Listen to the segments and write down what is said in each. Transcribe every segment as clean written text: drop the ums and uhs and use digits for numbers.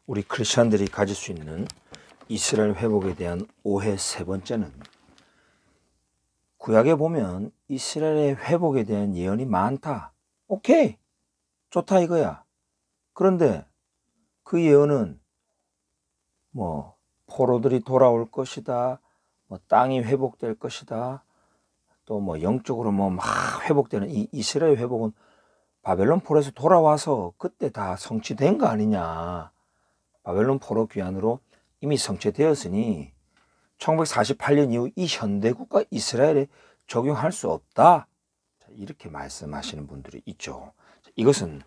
우리 크리스천들이 가질 수 있는 이스라엘 회복에 대한 오해 세 번째는, 구약에 보면 이스라엘의 회복에 대한 예언이 많다. 오케이, 좋다 이거야. 그런데 그 예언은 포로들이 돌아올 것이다, 땅이 회복될 것이다, 또 영적으로 막 회복되는 이 이스라엘 회복은 바벨론 포로에서 돌아와서 그때 다 성취된 거 아니냐. 바벨론 포로 귀환으로 이미 성취되었으니 1948년 이후 이 현대국가 이스라엘에 적용할 수 없다, 이렇게 말씀하시는 분들이 있죠. 이것은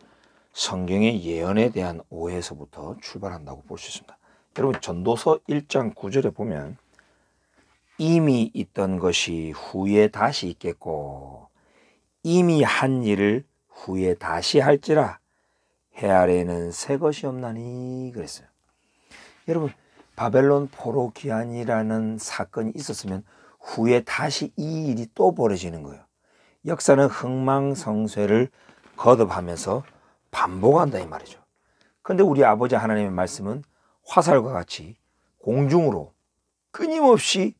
성경의 예언에 대한 오해에서부터 출발한다고 볼 수 있습니다. 여러분, 전도서 1장 9절에 보면 이미 있던 것이 후에 다시 있겠고 이미 한 일을 후에 다시 할지라 해 아래에는 새 것이 없나니 그랬어요. 여러분, 바벨론 포로 귀환이라는 사건이 있었으면 후에 다시 이 일이 또 벌어지는 거예요. 역사는 흥망성쇠를 거듭하면서 반복한다 이 말이죠. 그런데 우리 아버지 하나님의 말씀은 화살과 같이 공중으로 끊임없이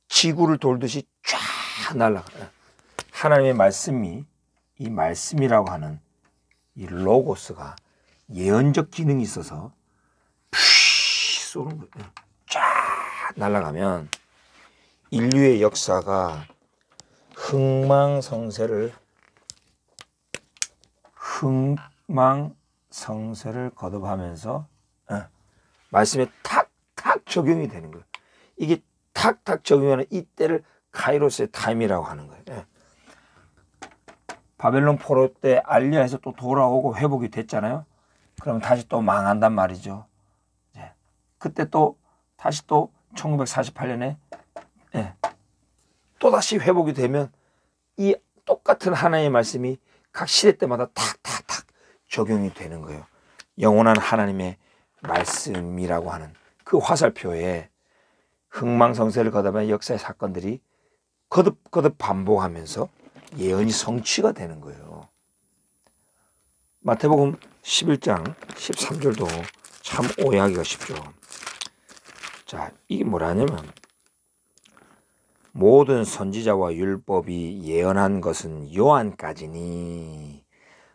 지구를 돌듯이 쫙 날아가요. 하나님의 말씀이, 이 말씀이라고 하는 이 로고스가 예언적 기능이 있어서 쏘는 거예요. 쫙 날아가면 인류의 역사가 흥망성쇠를 거듭하면서 말씀에 탁탁 적용이 되는 거예요. 이게 탁탁 적용하는 이때를 카이로스의 타임이라고 하는 거예요. 바벨론 포로 때 알리아에서 또 돌아오고 회복이 됐잖아요. 그러면 다시 또 망한단 말이죠. 그때 또 다시 또 1948년에 또 다시 회복이 되면 이 똑같은 하나님의 말씀이 각 시대 때마다 탁탁탁 적용이 되는 거예요. 영원한 하나님의 말씀이라고 하는 그 화살표에 흥망성쇠를 거듭하는 역사의 사건들이 거듭 반복하면서 예언이 성취가 되는 거예요. 마태복음 11장 13절도 참 오해하기가 쉽죠. 자, 이게 뭐라냐면 모든 선지자와 율법이 예언한 것은 요한까지니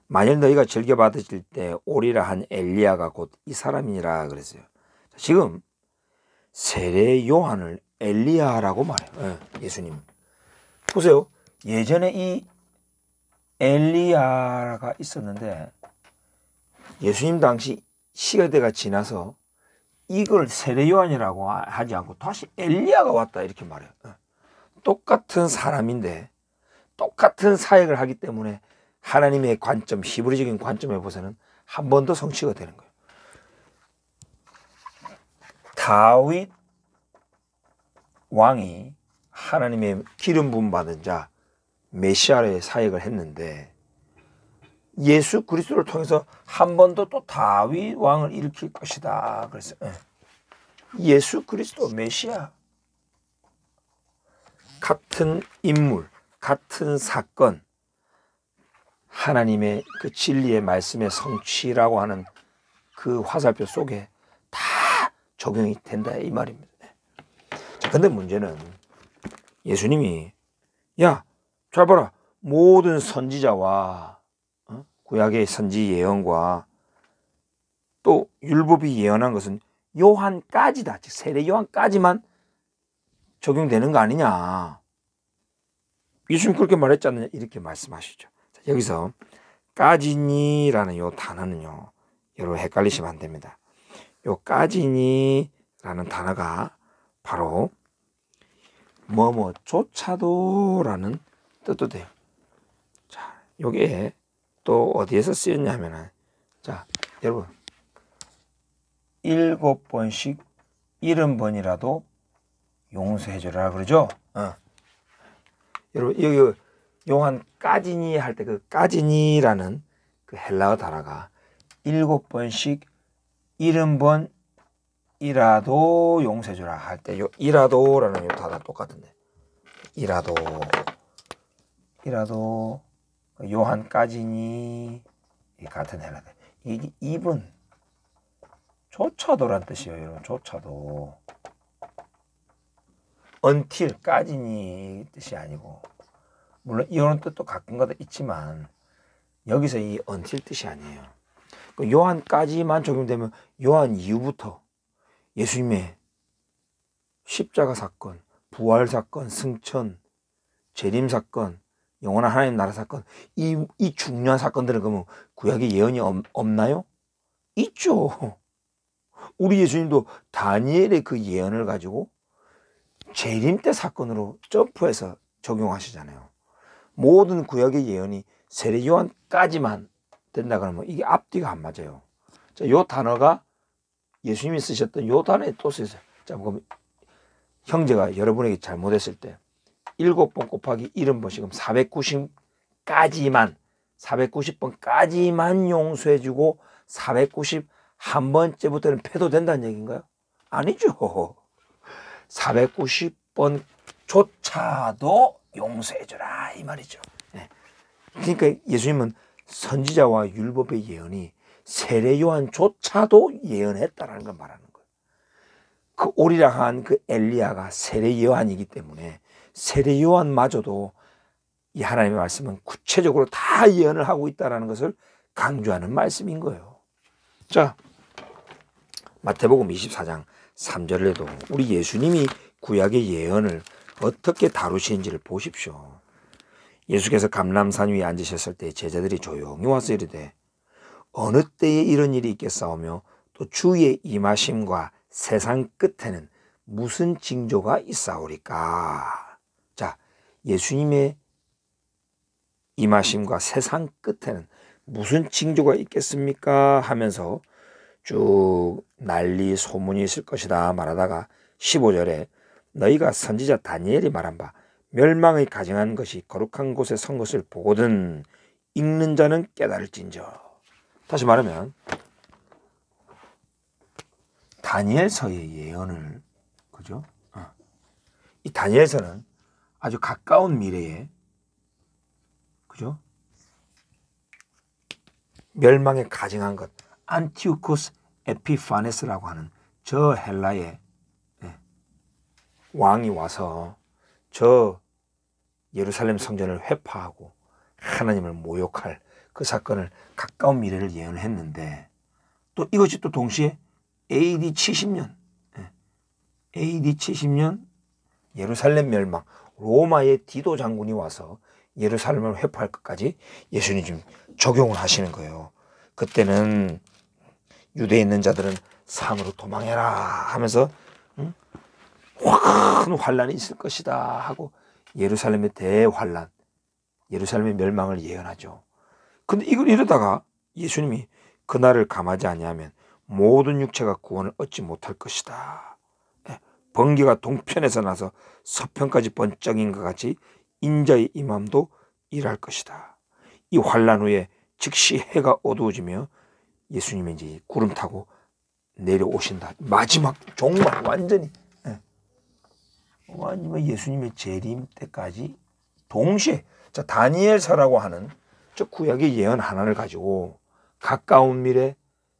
만일 너희가 즐겨 받으실 때 오리라 한 엘리야가 곧 이 사람이니라 그랬어요. 지금 세례 요한을 엘리야라고 말해요. 예수님 보세요. 예전에 이 엘리야가 있었는데 예수님 당시 시대가 지나서 이걸 세례 요한이라고 하지 않고 다시 엘리야가 왔다 이렇게 말해요. 똑같은 사람인데 똑같은 사역을 하기 때문에 하나님의 관점, 히브리적인 관점에 보서는 한 번 더 성취가 되는 거예요. 다윗 왕이 하나님의 기름 부음 받은 자 메시아의 사역을 했는데 예수 그리스도를 통해서 한 번 더 또 다윗 왕을 일으킬 것이다 그래서 예수 그리스도 메시아, 같은 인물, 같은 사건, 하나님의 그 진리의 말씀의 성취라고 하는 그 화살표 속에 다 적용이 된다 이 말입니다. 자, 근데 문제는 예수님이 잘 봐라, 모든 선지자와 구약의 선지 예언과 또 율법이 예언한 것은 요한까지다, 즉 세례 요한까지만 적용되는 거 아니냐. 예수님 그렇게 말했지 않느냐 이렇게 말씀하시죠. 자, 여기서 까지니라는 요 단어는요, 여러분 헷갈리시면 안 됩니다. 요 까지니라는 단어가 바로 뭐뭐조차도라는 뜻도 돼요. 자, 요게 또 어디에서 쓰였냐 하면은, 자, 여러분 7번씩 70번이라도 용서해줘라 그러죠. 여러분 여기 요한 까지니 할 때 그 까지니라는 그 헬라어 단어가 7번씩 70번이라도 용서해줘라 할 때 요 이라도라는 요 단어 똑같은데, 이라도 요한 까지니 같은 헬라어. 이게 2번 조차도란 뜻이에요. 여러분, 조차도. until까지니 뜻이 아니고, 물론 이런 뜻도 가끔가다 있지만 여기서 이 until 뜻이 아니에요. 요한까지만 적용되면 요한 이후부터 예수님의 십자가 사건, 부활 사건, 승천, 재림 사건, 영원한 하나님 나라 사건, 이 중요한 사건들은 그러면 구약에 예언이 없나요? 있죠. 우리 예수님도 다니엘의 그 예언을 가지고 재림 때 사건으로 점프해서 적용하시잖아요. 모든 구약의 예언이 세례 요한까지만 된다 그러면 이게 앞뒤가 안 맞아요. 자, 요 단어가 예수님이 쓰셨던 요 단어에 또 쓰였어요. 자, 그럼 형제가 여러분에게 잘못했을 때 7번 곱하기 70번씩 490까지만 490번까지만 용서해주고 491번째부터는 패도된다는 얘기인가요? 아니죠. 490번조차도 용서해줘라 이 말이죠. 네. 그러니까 예수님은 선지자와 율법의 예언이 세례 요한조차도 예언했다라는 걸 말하는 거예요. 그 오리락한 그 엘리야가 세례 요한이기 때문에 세례 요한마저도 이 하나님의 말씀은 구체적으로 다 예언을 하고 있다는 것을 강조하는 말씀인 거예요. 자, 마태복음 24장 3절에도 우리 예수님이 구약의 예언을 어떻게 다루시는지를 보십시오. 예수께서 감람산 위에 앉으셨을 때 제자들이 조용히 와서 이르되 어느 때에 이런 일이 있겠사오며 또 주의 임하심과 세상 끝에는 무슨 징조가 있사오리까. 자, 예수님의 임하심과 세상 끝에는 무슨 징조가 있겠습니까 하면서 쭉 난리 소문이 있을 것이다 말하다가 15절에 너희가 선지자 다니엘이 말한 바 멸망의 가증한 것이 거룩한 곳에 선 것을 보거든 읽는 자는 깨달을진저. 다시 말하면 다니엘서의 예언을, 그죠? 이 다니엘서는 아주 가까운 미래에, 그죠? 멸망에 가증한 것, 안티오코스 에피파네스라고 하는 저 헬라의 왕이 와서 저 예루살렘 성전을 회파하고 하나님을 모욕할 그 사건을 가까운 미래를 예언했는데, 또 이것이 또 동시에 AD 70년 AD 70년 예루살렘 멸망, 로마의 디도 장군이 와서 예루살렘을 회파할 것까지 예수님이 지금 적용을 하시는 거예요. 그때는 유대에 있는 자들은 산으로 도망해라 하면서 큰 환란이 있을 것이다 하고 예루살렘의 대환란, 예루살렘의 멸망을 예언하죠. 근데 이걸 이러다가 예수님이 그날을 감하지 아니하면 모든 육체가 구원을 얻지 못할 것이다. 번개가 동편에서 나서 서편까지 번쩍인 것 같이 인자의 임함도 일할 것이다. 이 환란 후에 즉시 해가 어두워지며 예수님이 이제 구름 타고 내려오신다. 마지막 정말 완전히 예수님의 재림 때까지 동시에, 자, 다니엘서라고 하는 저 구약의 예언 하나를 가지고 가까운 미래,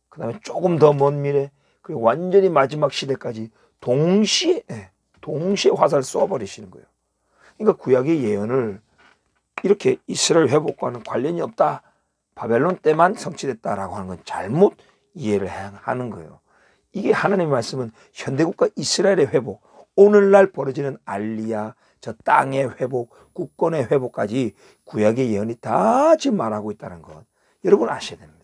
그 다음에 조금 더 먼 미래, 그리고 완전히 마지막 시대까지 동시에 화살을 쏘아버리시는 거예요. 그러니까 구약의 예언을 이렇게 이스라엘 회복과는 관련이 없다, 바벨론 때만 성취됐다라고 하는 건 잘못 이해를 하는 거예요. 이게 하나님의 말씀은 현대국가 이스라엘의 회복, 오늘날 벌어지는 알리야, 저 땅의 회복, 국권의 회복까지 구약의 예언이 다 지금 말하고 있다는 것 여러분 아셔야 됩니다.